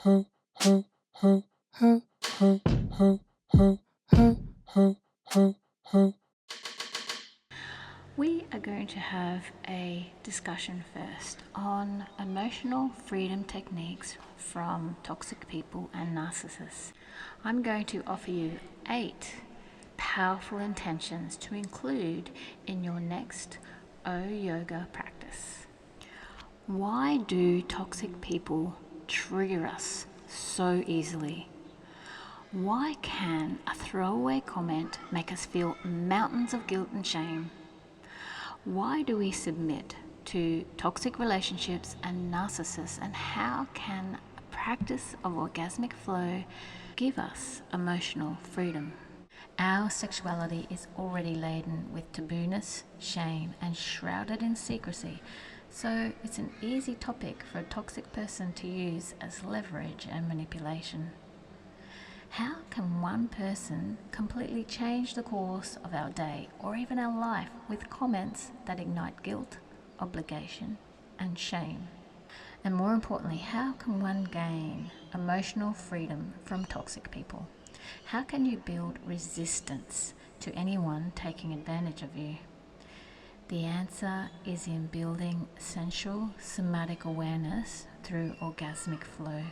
We are going to have a discussion first on emotional freedom techniques from toxic people and narcissists. I'm going to offer you 8 powerful intentions to include in your next O yoga practice. Why do toxic people trigger us so easily? Why can a throwaway comment make us feel mountains of guilt and shame? Why do we submit to toxic relationships and narcissists, and how can a practice of orgasmic flow give us emotional freedom? Our sexuality is already laden with tabeoness, shame, and shrouded in secrecy, so it's an easy topic for a toxic person to use as leverage and manipulation. How can one person completely change the course of our day or even our life with comments that ignite guilt, obligation, and shame? And more importantly, how can one gain emotional freedom from toxic people? How can you build resistance to anyone taking advantage of you? The answer is in building sensual somatic awareness through orgasmic flow.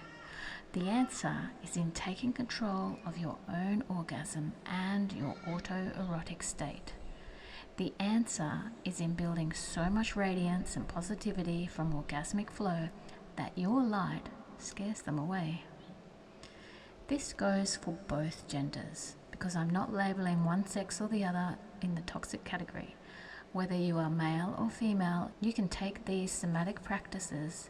The answer is in taking control of your own orgasm and your autoerotic state. The answer is in building so much radiance and positivity from orgasmic flow that your light scares them away. This goes for both genders, because I'm not labeling one sex or the other in the toxic category. Whether you are male or female, you can take these somatic practices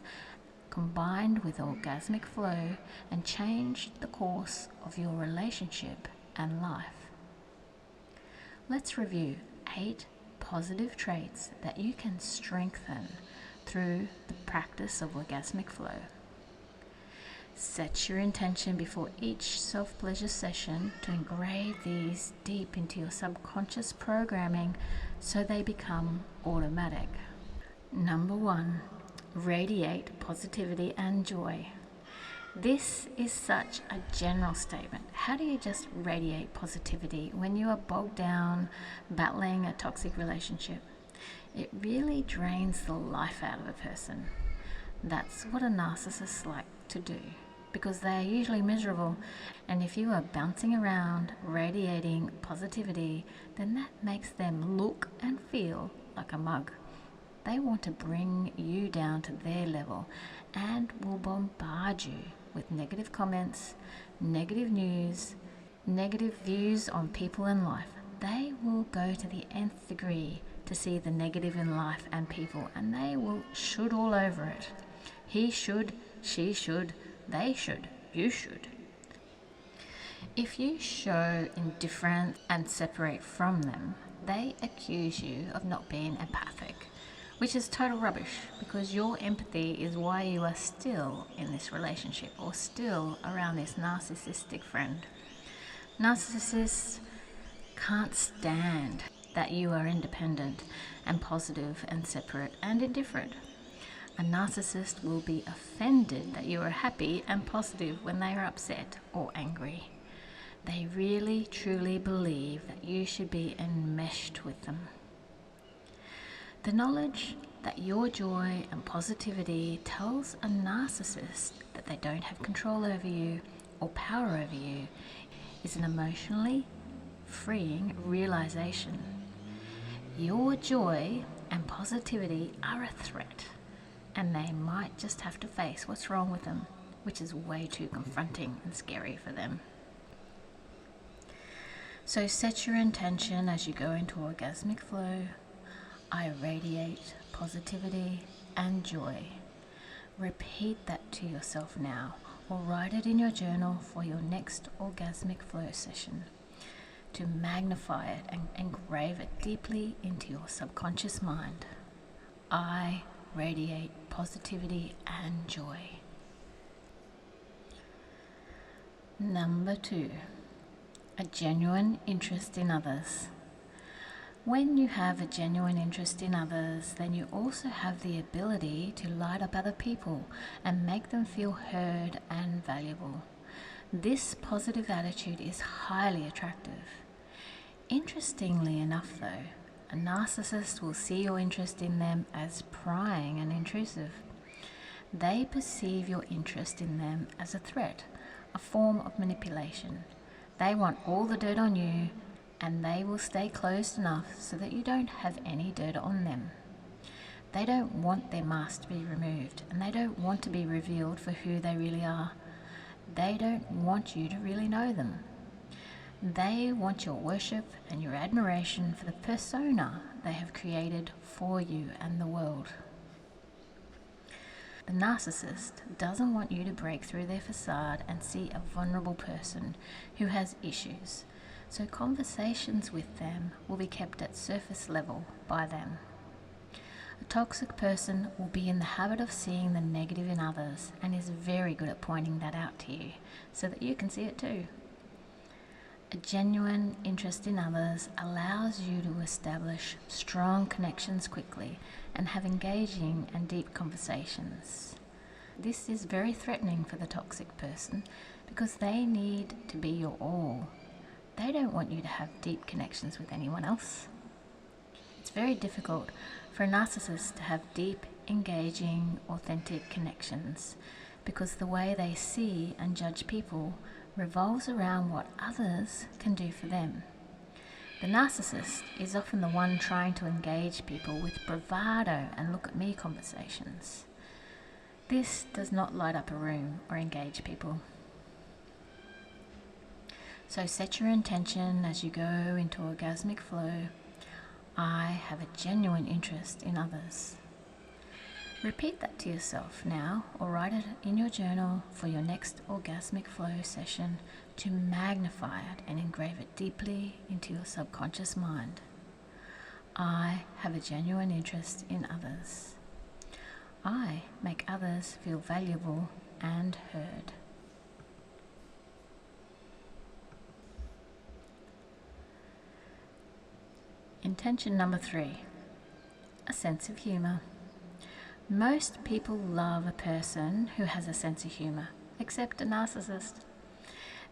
combined with orgasmic flow and change the course of your relationship and life. Let's review 8 positive traits that you can strengthen through the practice of orgasmic flow. Set your intention before each self-pleasure session to engrave these deep into your subconscious programming so they become automatic. Number 1. Radiate positivity and joy. This is such a general statement. How do you just radiate positivity when you are bogged down battling a toxic relationship? It really drains the life out of a person. That's what a narcissist likes to do, because they are usually miserable, and if you are bouncing around radiating positivity, then that makes them look and feel like a mug. They want to bring you down to their level and will bombard you with negative comments, negative news, negative views on people and life. They will go to the nth degree to see the negative in life and people, and they will should all over it. He should, she should, they should, you should. If you show indifference and separate from them, they accuse you of not being empathic, which is total rubbish, because your empathy is why you are still in this relationship or still around this narcissistic friend. Narcissists can't stand that you are independent and positive and separate and indifferent. A narcissist will be offended that you are happy and positive when they are upset or angry. They really truly believe that you should be enmeshed with them. The knowledge that your joy and positivity tells a narcissist that they don't have control over you or power over you is an emotionally freeing realization. Your joy and positivity are a threat, and they might just have to face what's wrong with them, which is way too confronting and scary for them. So set your intention as you go into orgasmic flow. I radiate positivity and joy. Repeat that to yourself now, or write it in your journal for your next orgasmic flow session to magnify it and engrave it deeply into your subconscious mind. I radiate positivity and joy. Number 2, a genuine interest in others. When you have a genuine interest in others, then you also have the ability to light up other people and make them feel heard and valuable. This positive attitude is highly attractive. Interestingly enough though, a narcissist will see your interest in them as prying and intrusive. They perceive your interest in them as a threat, a form of manipulation. They want all the dirt on you, and they will stay closed enough so that you don't have any dirt on them. They don't want their mask to be removed, and they don't want to be revealed for who they really are. They don't want you to really know them. They want your worship and your admiration for the persona they have created for you and the world. The narcissist doesn't want you to break through their facade and see a vulnerable person who has issues, so conversations with them will be kept at surface level by them. A toxic person will be in the habit of seeing the negative in others and is very good at pointing that out to you so that you can see it too. A genuine interest in others allows you to establish strong connections quickly and have engaging and deep conversations. This is very threatening for the toxic person because they need to be your all. They don't want you to have deep connections with anyone else. It's very difficult for a narcissist to have deep, engaging, authentic connections because the way they see and judge people revolves around what others can do for them. The narcissist is often the one trying to engage people with bravado and look-at-me conversations. This does not light up a room or engage people. So set your intention as you go into orgasmic flow. I have a genuine interest in others. Repeat that to yourself now or write it in your journal for your next orgasmic flow session to magnify it and engrave it deeply into your subconscious mind. I have a genuine interest in others. I make others feel valuable and heard. Intention number 3, a sense of humour. Most people love a person who has a sense of humour, except a narcissist.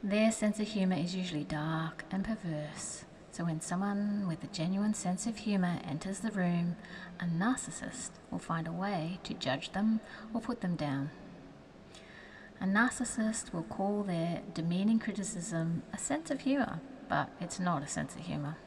Their sense of humour is usually dark and perverse, so when someone with a genuine sense of humour enters the room, a narcissist will find a way to judge them or put them down. A narcissist will call their demeaning criticism a sense of humour, but it's not a sense of humour.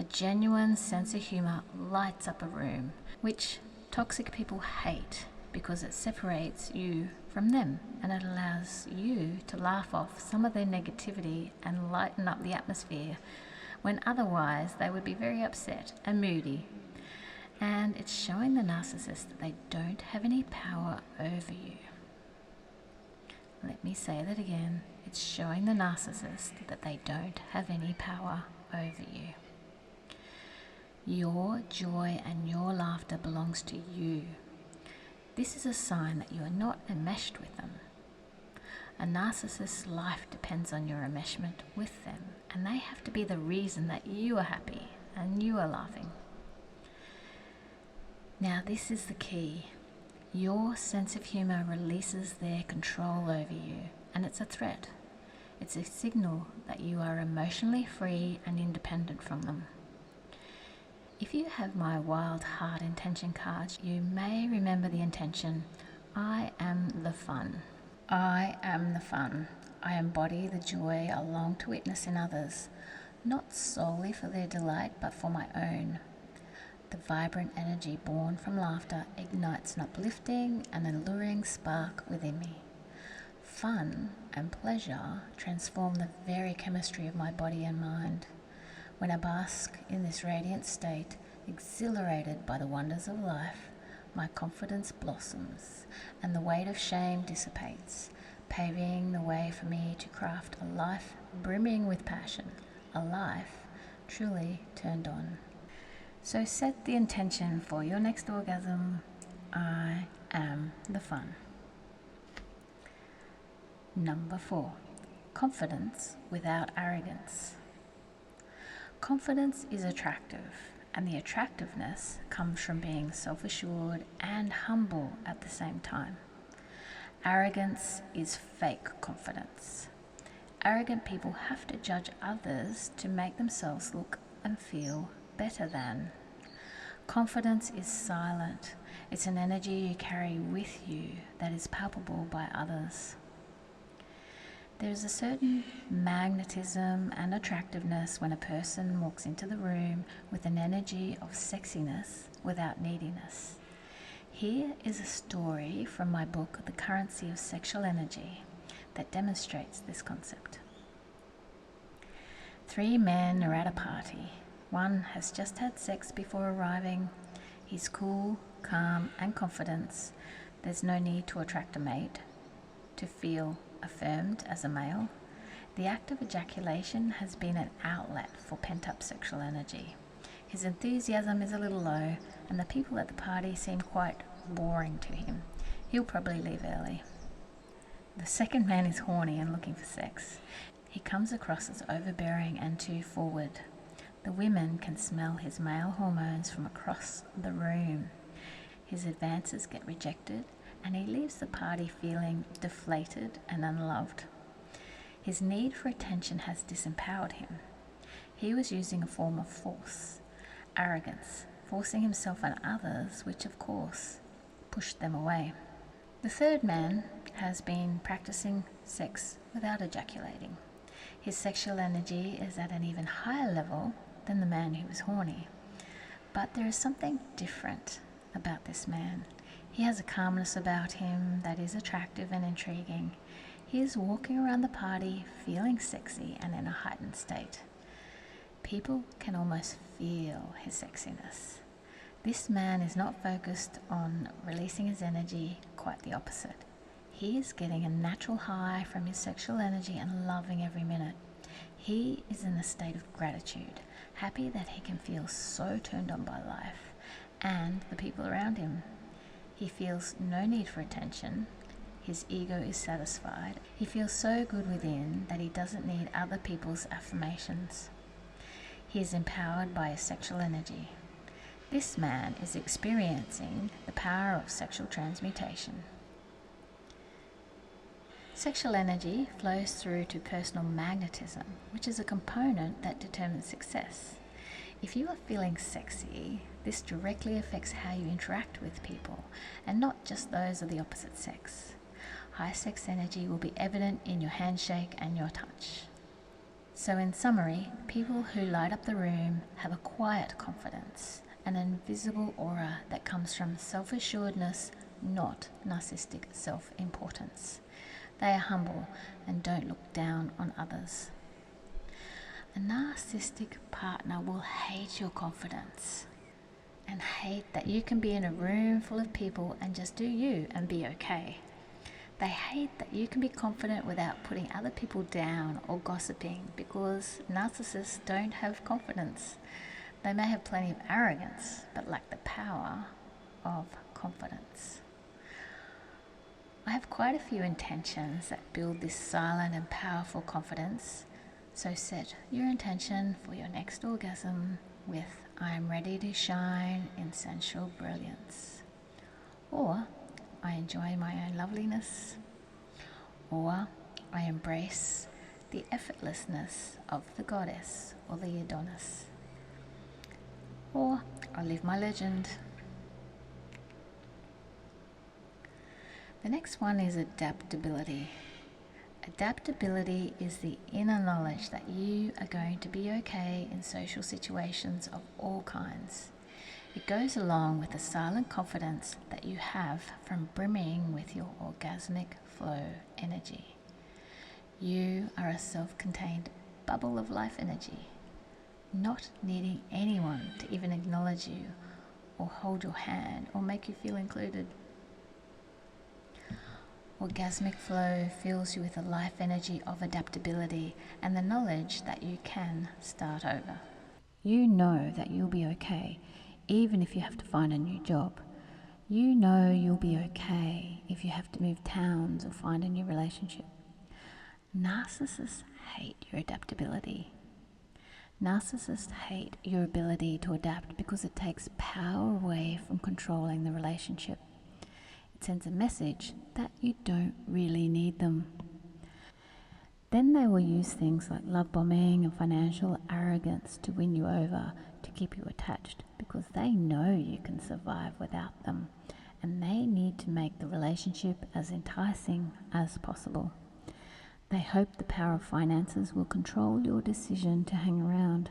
A genuine sense of humour lights up a room, which toxic people hate because it separates you from them and it allows you to laugh off some of their negativity and lighten up the atmosphere when otherwise they would be very upset and moody. And it's showing the narcissist that they don't have any power over you. Let me say that again. It's showing the narcissist that they don't have any power over you. Your joy and your laughter belongs to you. This is a sign that you are not enmeshed with them. A narcissist's life depends on your enmeshment with them, and they have to be the reason that you are happy and you are laughing. Now this is the key. Your sense of humour releases their control over you, and it's a threat. It's a signal that you are emotionally free and independent from them. If you have my wild heart intention cards, you may remember the intention, I am the fun. I am the fun. I embody the joy I long to witness in others, not solely for their delight, but for my own. The vibrant energy born from laughter ignites an uplifting and alluring spark within me. Fun and pleasure transform the very chemistry of my body and mind. When I bask in this radiant state, exhilarated by the wonders of life, my confidence blossoms and the weight of shame dissipates, paving the way for me to craft a life brimming with passion, a life truly turned on. So set the intention for your next orgasm. I am the fun. Number 4, confidence without arrogance. Confidence is attractive, and the attractiveness comes from being self-assured and humble at the same time. Arrogance is fake confidence. Arrogant people have to judge others to make themselves look and feel better than. Confidence is silent. It's an energy you carry with you that is palpable by others. There is a certain magnetism and attractiveness when a person walks into the room with an energy of sexiness without neediness. Here is a story from my book, The Currency of Sexual Energy, that demonstrates this concept. 3 men are at a party. One has just had sex before arriving. He's cool, calm, and confident. There's no need to attract a mate, to feel affirmed as a male. The act of ejaculation has been an outlet for pent-up sexual energy. His enthusiasm is a little low, and the people at the party seem quite boring to him. He'll probably leave early. The second man is horny and looking for sex. He comes across as overbearing and too forward. The women can smell his male hormones from across the room. His advances get rejected, and he leaves the party feeling deflated and unloved. His need for attention has disempowered him. He was using a form of force, arrogance, forcing himself on others, which of course pushed them away. The third man has been practicing sex without ejaculating. His sexual energy is at an even higher level than the man who was horny. But there is something different about this man. He has a calmness about him that is attractive and intriguing. He is walking around the party feeling sexy and in a heightened state. People can almost feel his sexiness. This man is not focused on releasing his energy, quite the opposite. He is getting a natural high from his sexual energy and loving every minute. He is in a state of gratitude, happy that he can feel so turned on by life and the people around him. He feels no need for attention. His ego is satisfied. He feels so good within that he doesn't need other people's affirmations. He is empowered by his sexual energy. This man is experiencing the power of sexual transmutation. Sexual energy flows through to personal magnetism, which is a component that determines success. If you are feeling sexy, this directly affects how you interact with people, and not just those of the opposite sex. High sex energy will be evident in your handshake and your touch. So in summary, people who light up the room have a quiet confidence, an invisible aura that comes from self-assuredness, not narcissistic self-importance. They are humble and don't look down on others. A narcissistic partner will hate your confidence and hate that you can be in a room full of people and just do you and be okay. They hate that you can be confident without putting other people down or gossiping, because narcissists don't have confidence. They may have plenty of arrogance, but lack the power of confidence. I have quite a few intentions that build this silent and powerful confidence. So set your intention for your next orgasm with I am ready to shine in sensual brilliance. Or I enjoy my own loveliness. Or I embrace the effortlessness of the goddess or the Adonis. Or I live my legend. The next one is adaptability. Adaptability is the inner knowledge that you are going to be okay in social situations of all kinds. It goes along with the silent confidence that you have from brimming with your orgasmic flow energy. You are a self-contained bubble of life energy, not needing anyone to even acknowledge you or hold your hand or make you feel included. Orgasmic flow fills you with the life energy of adaptability and the knowledge that you can start over. You know that you'll be okay, even if you have to find a new job. You know you'll be okay if you have to move towns or find a new relationship. Narcissists hate your adaptability. Narcissists hate your ability to adapt because it takes power away from controlling the relationship. It sends a message that you don't really need them. Then they will use things like love bombing and financial arrogance to win you over, to keep you attached, because they know you can survive without them, and they need to make the relationship as enticing as possible. They hope the power of finances will control your decision to hang around.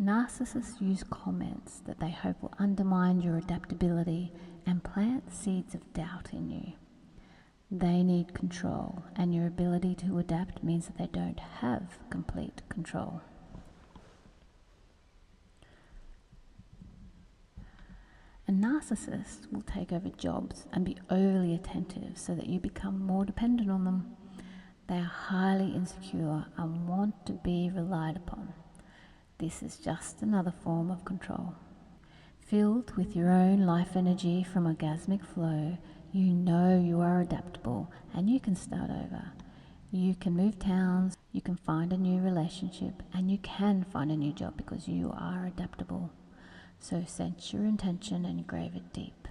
Narcissists use comments that they hope will undermine your adaptability and plant seeds of doubt in you. They need control, and your ability to adapt means that they don't have complete control. A narcissist will take over jobs and be overly attentive so that you become more dependent on them. They are highly insecure and want to be relied upon. This is just another form of control. Filled with your own life energy from orgasmic flow, you know you are adaptable and you can start over. You can move towns, you can find a new relationship, and you can find a new job because you are adaptable. So sense your intention and engrave it deep.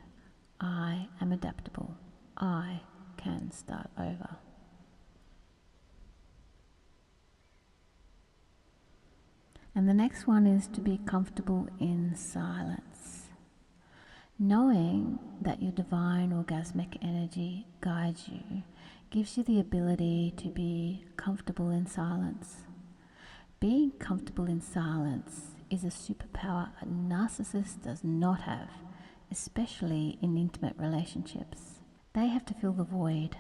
I am adaptable. I can start over. And the next one is to be comfortable in silence. Knowing that your divine orgasmic energy guides you gives you the ability to be comfortable in silence. Being comfortable in silence is a superpower a narcissist does not have, especially in intimate relationships. They have to fill the void,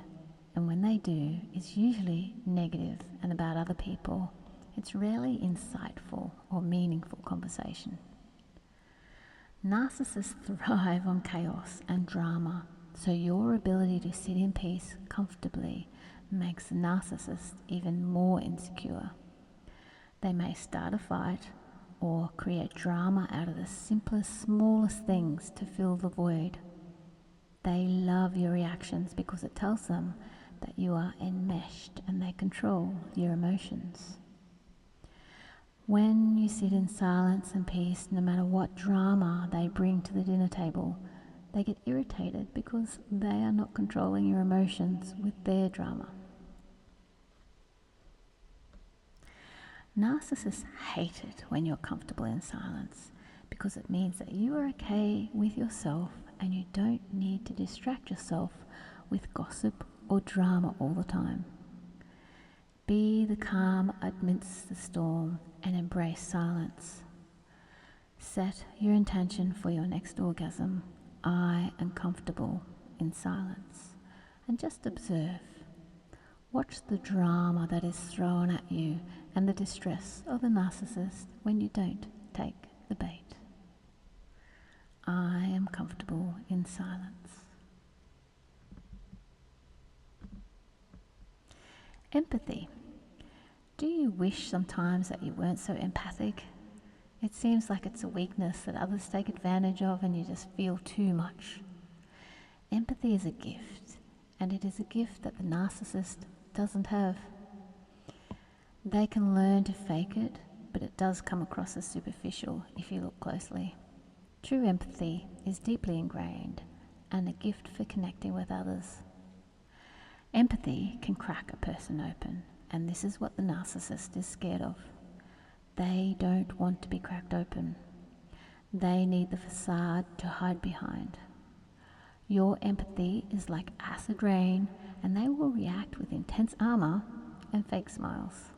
and when they do, it's usually negative and about other people. It's rarely insightful or meaningful conversation. Narcissists thrive on chaos and drama, so your ability to sit in peace comfortably makes the narcissist even more insecure. They may start a fight or create drama out of the simplest, smallest things to fill the void. They love your reactions because it tells them that you are enmeshed and they control your emotions. When you sit in silence and peace, no matter what drama they bring to the dinner table, they get irritated because they are not controlling your emotions with their drama. Narcissists hate it when you're comfortable in silence because it means that you are okay with yourself and you don't need to distract yourself with gossip or drama all the time. Be the calm amidst the storm and embrace silence. Set your intention for your next orgasm. I am comfortable in silence. And just observe. Watch the drama that is thrown at you and the distress of the narcissist when you don't take the bait. I am comfortable in silence. Empathy. Do you wish sometimes that you weren't so empathic? It seems like it's a weakness that others take advantage of and you just feel too much. Empathy is a gift, and it is a gift that the narcissist doesn't have. They can learn to fake it, but it does come across as superficial if you look closely. True empathy is deeply ingrained and a gift for connecting with others. Empathy can crack a person open, and this is what the narcissist is scared of. They don't want to be cracked open. They need the facade to hide behind. Your empathy is like acid rain, and they will react with intense armor and fake smiles.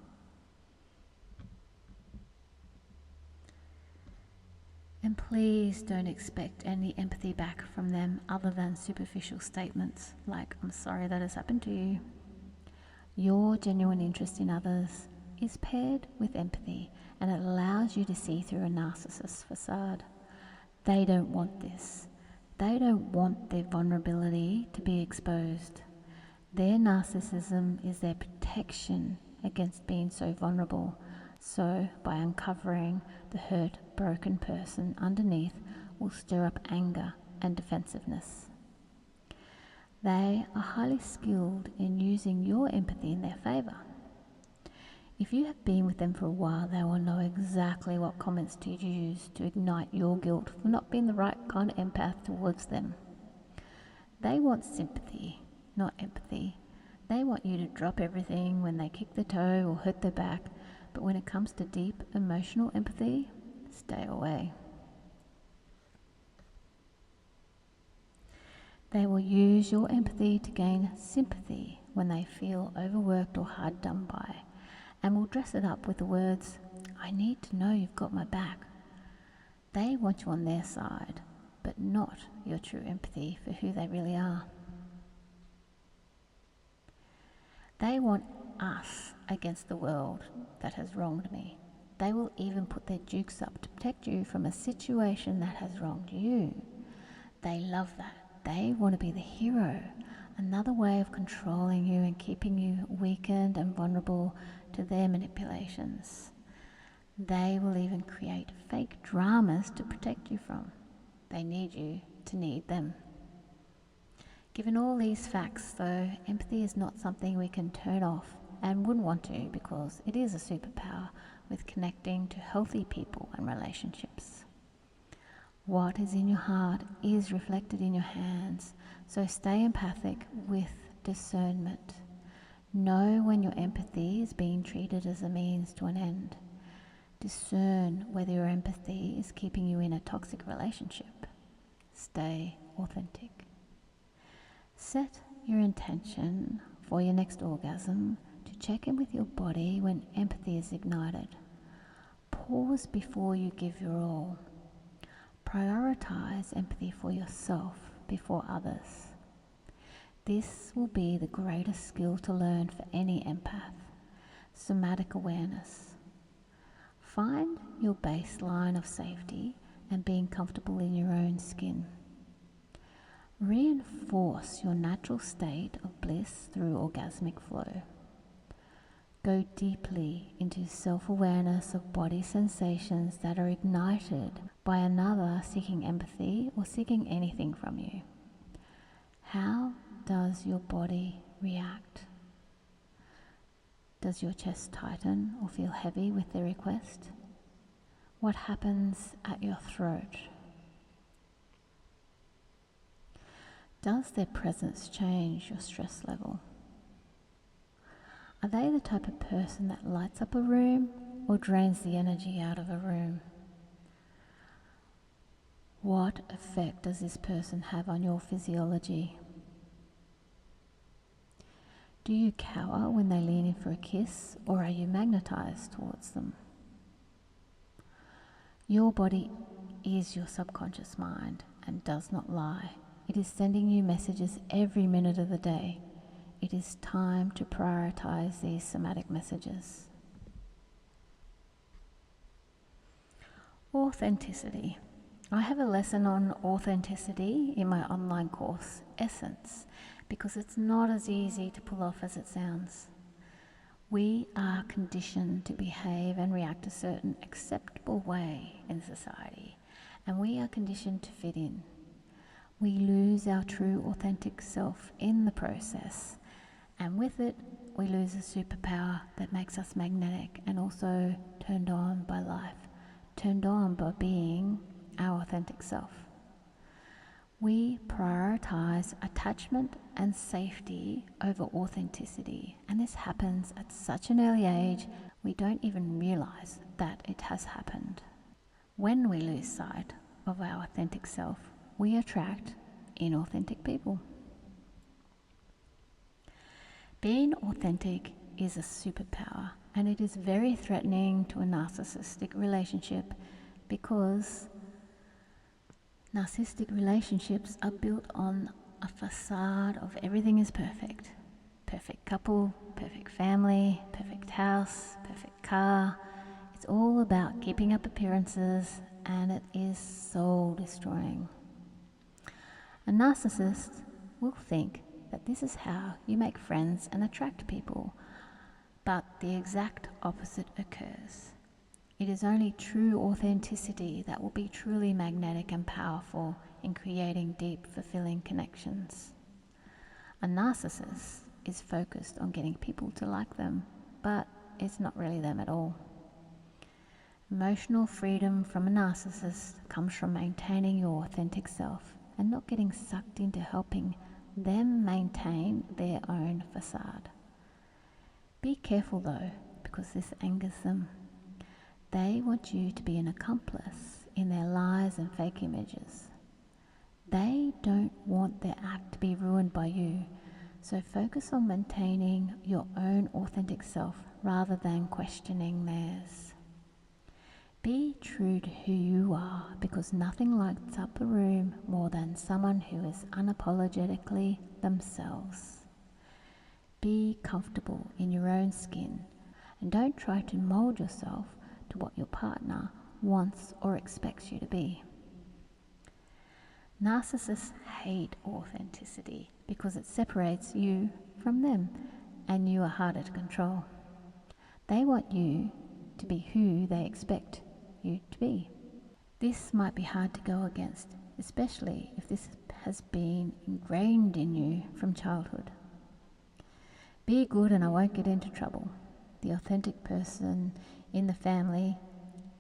And please don't expect any empathy back from them other than superficial statements like, I'm sorry that has happened to you. Your genuine interest in others is paired with empathy, and it allows you to see through a narcissist's facade. They don't want this. They don't want their vulnerability to be exposed. Their narcissism is their protection against being so vulnerable. So, by uncovering the hurt, broken person underneath will stir up anger and defensiveness. They are highly skilled in using your empathy in their favor. If you have been with them for a while, they will know exactly what comments to use to ignite your guilt for not being the right kind of empath towards them. They want sympathy, not empathy. They want you to drop everything when they kick their toe or hurt their back, but when it comes to deep emotional empathy, stay away. They will use your empathy to gain sympathy when they feel overworked or hard done by, and will dress it up with the words, "I need to know you've got my back." They want you on their side, but not your true empathy for who they really are. They want us against the world that has wronged me. They will even put their dukes up to protect you from a situation that has wronged you. They love that. They want to be the hero, another way of controlling you and keeping you weakened and vulnerable to their manipulations. They will even create fake dramas to protect you from. They need you to need them. Given all these facts, though, empathy is not something we can turn off and wouldn't want to, because it is a superpower with connecting to healthy people and relationships. What is in your heart is reflected in your hands, so stay empathic with discernment. Know when your empathy is being treated as a means to an end. Discern whether your empathy is keeping you in a toxic relationship. Stay authentic. Set your intention for your next orgasm to check in with your body when empathy is ignited. Pause before you give your all. Prioritize empathy for yourself before others. This will be the greatest skill to learn for any empath. Somatic awareness. Find your baseline of safety and being comfortable in your own skin. Reinforce your natural state of bliss through orgasmic flow. Go deeply into self-awareness of body sensations that are ignited by another seeking empathy or seeking anything from you. How does your body react? Does your chest tighten or feel heavy with their request? What happens at your throat? Does their presence change your stress level? Are they the type of person that lights up a room or drains the energy out of a room? What effect does this person have on your physiology? Do you cower when they lean in for a kiss, or are you magnetized towards them? Your body is your subconscious mind and does not lie. It is sending you messages every minute of the day. It is time to prioritize these somatic messages. Authenticity. I have a lesson on authenticity in my online course, Essence, because it's not as easy to pull off as it sounds. We are conditioned to behave and react a certain acceptable way in society, and we are conditioned to fit in. We lose our true authentic self in the process, and with it we lose a superpower that makes us magnetic and also turned on by life, turned on by being our authentic self. We prioritize attachment and safety over authenticity, and this happens at such an early age we don't even realize that it has happened. When we lose sight of our authentic self, we attract inauthentic people. Being authentic is a superpower, and it is very threatening to a narcissistic relationship because narcissistic relationships are built on a facade of everything is perfect. Perfect couple, perfect family, perfect house, perfect car. It's all about keeping up appearances, and it is soul destroying. A narcissist will think that this is how you make friends and attract people, but the exact opposite occurs. It is only true authenticity that will be truly magnetic and powerful in creating deep, fulfilling connections. A narcissist is focused on getting people to like them, but it's not really them at all. Emotional freedom from a narcissist comes from maintaining your authentic self and not getting sucked into helping them maintain their own facade. Be careful though, because this angers them. They want you to be an accomplice in their lies and fake images. They don't want their act to be ruined by you, so focus on maintaining your own authentic self rather than questioning theirs. Be true to who you are, because nothing lights up a room more than someone who is unapologetically themselves. Be comfortable in your own skin and don't try to mold yourself to what your partner wants or expects you to be. Narcissists hate authenticity because it separates you from them and you are harder to control. They want you to be who they expect you to be. This might be hard to go against, especially if this has been ingrained in you from childhood. Be good and I won't get into trouble. The authentic person in the family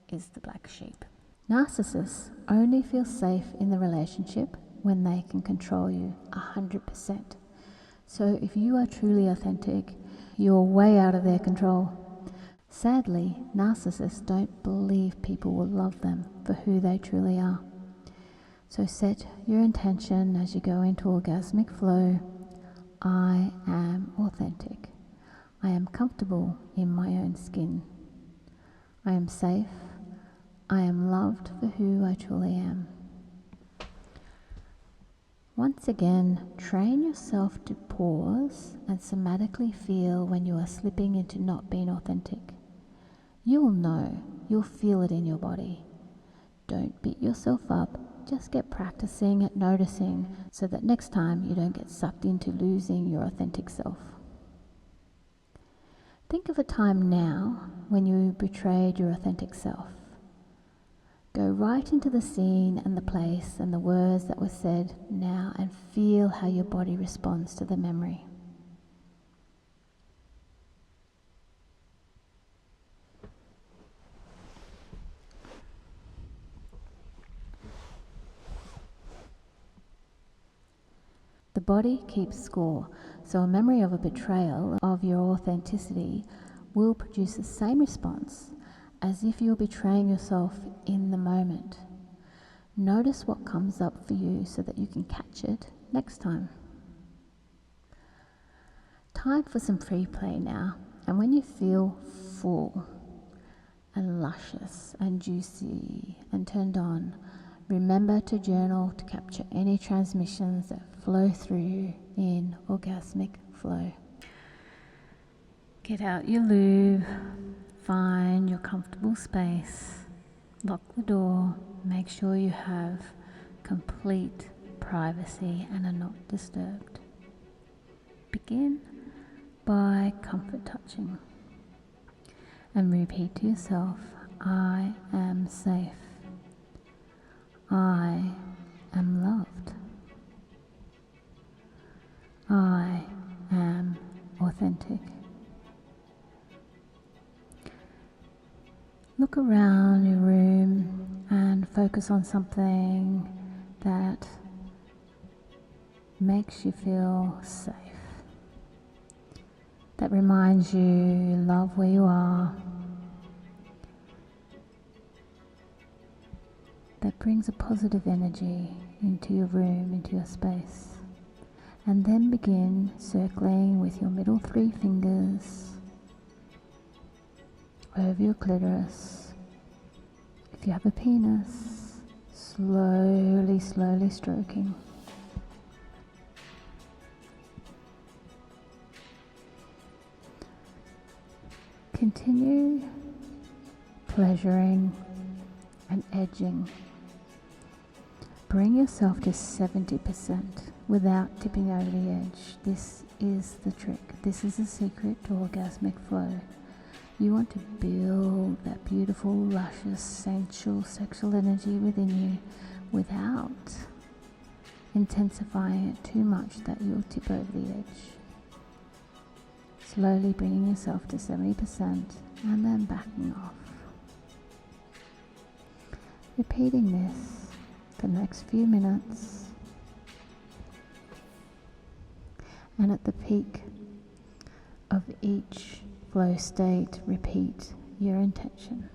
is the black sheep. Narcissists only feel safe in the relationship when they can control you 100%. So if you are truly authentic, you're way out of their control. Sadly, narcissists don't believe people will love them for who they truly are. So set your intention as you go into orgasmic flow. I am authentic. I am comfortable in my own skin. I am safe. I am loved for who I truly am. Once again, train yourself to pause and somatically feel when you are slipping into not being authentic. You'll know, you'll feel it in your body. Don't beat yourself up, just get practicing at noticing so that next time you don't get sucked into losing your authentic self. Think of a time now when you betrayed your authentic self. Go right into the scene and the place and the words that were said now and feel how your body responds to the memory. The body keeps score, so a memory of a betrayal of your authenticity will produce the same response as if you're betraying yourself in the moment. Notice what comes up for you so that you can catch it next time. Time for some free play now, and when you feel full and luscious and juicy and turned on, remember to journal to capture any transmissions that flow through you in orgasmic flow. Get out your lube, find your comfortable space, lock the door, make sure you have complete privacy and are not disturbed. Begin by comfort touching and repeat to yourself, I am safe. I am loved. I am authentic. Look around your room and focus on something that makes you feel safe, that reminds you love where you are, that brings a positive energy into your room, into your space. And then begin circling with your middle 3 fingers over your clitoris. If you have a penis, slowly stroking. Continue pleasuring and edging. Bring yourself to 70% without tipping over the edge. This is the trick. This is the secret to orgasmic flow. You want to build that beautiful, luscious, sensual, sexual energy within you without intensifying it too much that you'll tip over the edge. slowly bringing yourself to 70% and then backing off. Repeating this for the next few minutes, and at the peak of each flow state, repeat your intention.